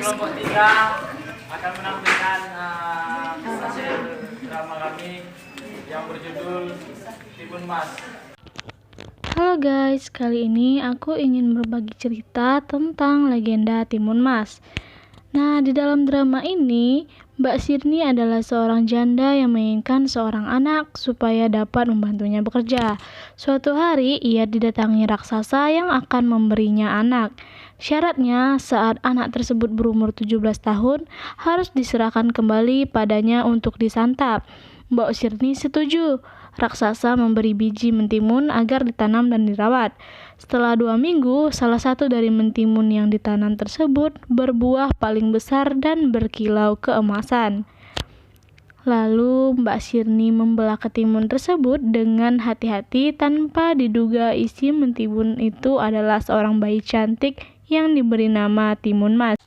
kelompok 3 akan menampilkan hasil drama kami yang berjudul Timun Mas. Halo guys, kali ini aku ingin berbagi cerita tentang legenda Timun Mas. Nah, di dalam drama ini, Mbak Sirni adalah seorang janda yang menginginkan seorang anak supaya dapat membantunya bekerja. Suatu hari, ia didatangi raksasa yang akan memberinya anak. Syaratnya, saat anak tersebut berumur 17 tahun, harus diserahkan kembali padanya untuk disantap. Mbak Sirni setuju. Raksasa memberi biji mentimun agar ditanam dan dirawat. Setelah 2 minggu, salah satu dari mentimun yang ditanam tersebut berbuah paling besar dan berkilau keemasan. Lalu Mbak Sirni membelah ketimun tersebut dengan hati-hati tanpa diduga isi mentimun itu adalah seorang bayi cantik yang diberi nama Timun Mas.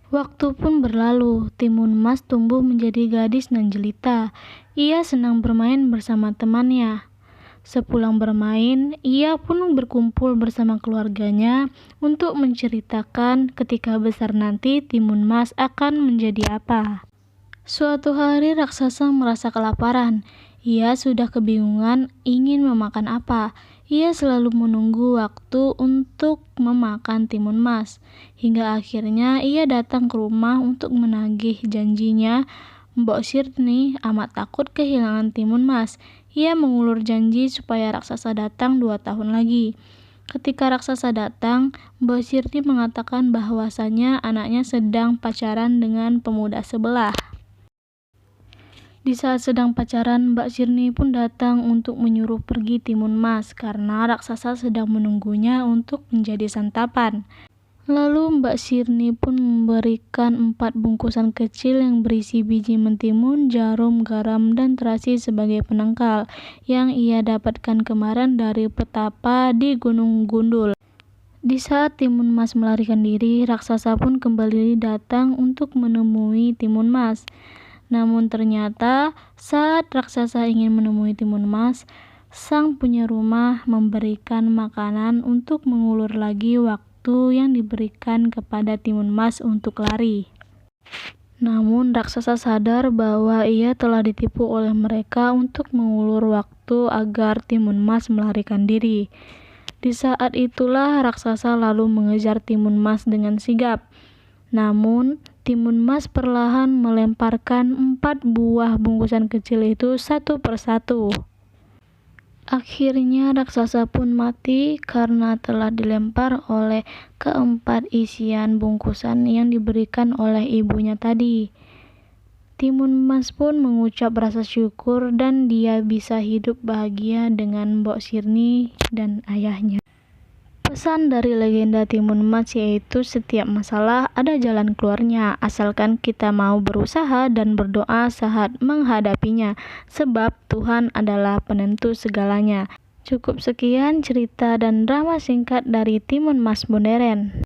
Waktu pun berlalu, Timun Mas tumbuh menjadi gadis nan jelita. Ia senang bermain bersama temannya. Sepulang bermain, ia pun berkumpul bersama keluarganya untuk menceritakan ketika besar nanti Timun Mas akan menjadi apa. Suatu hari raksasa merasa kelaparan. Ia sudah kebingungan ingin memakan apa. Ia selalu menunggu waktu untuk memakan Timun Mas. Hingga akhirnya ia datang ke rumah untuk menagih janjinya. Mbok Sirni amat takut kehilangan Timun Mas. Ia mengulur janji supaya raksasa datang 2 tahun lagi. Ketika raksasa datang, Mbok Sirni mengatakan bahwasanya anaknya sedang pacaran dengan pemuda sebelah. Di saat sedang pacaran, Mbak Sirni pun datang untuk menyuruh pergi Timun Mas karena raksasa sedang menunggunya untuk menjadi santapan. Lalu Mbak Sirni pun memberikan 4 bungkusan kecil yang berisi biji mentimun, jarum, garam, dan terasi sebagai penangkal yang ia dapatkan kemarin dari petapa di Gunung Gundul. Di saat Timun Mas melarikan diri, raksasa pun kembali datang untuk menemui Timun Mas. Namun ternyata saat raksasa ingin menemui Timun Mas, sang punya rumah memberikan makanan untuk mengulur lagi waktu yang diberikan kepada Timun Mas untuk lari. Namun raksasa sadar bahwa ia telah ditipu oleh mereka untuk mengulur waktu agar Timun Mas melarikan diri. Di saat itulah raksasa lalu mengejar Timun Mas dengan sigap. Namun Timun Mas perlahan melemparkan 4 buah bungkusan kecil itu satu persatu. Akhirnya raksasa pun mati karena telah dilempar oleh keempat isian bungkusan yang diberikan oleh ibunya tadi. Timun Mas pun mengucap rasa syukur dan dia bisa hidup bahagia dengan Mbok Sirni dan ayahnya. Pesan dari legenda Timun Mas yaitu setiap masalah ada jalan keluarnya, asalkan kita mau berusaha dan berdoa saat menghadapinya, sebab Tuhan adalah penentu segalanya. Cukup sekian cerita dan drama singkat dari Timun Mas Modern.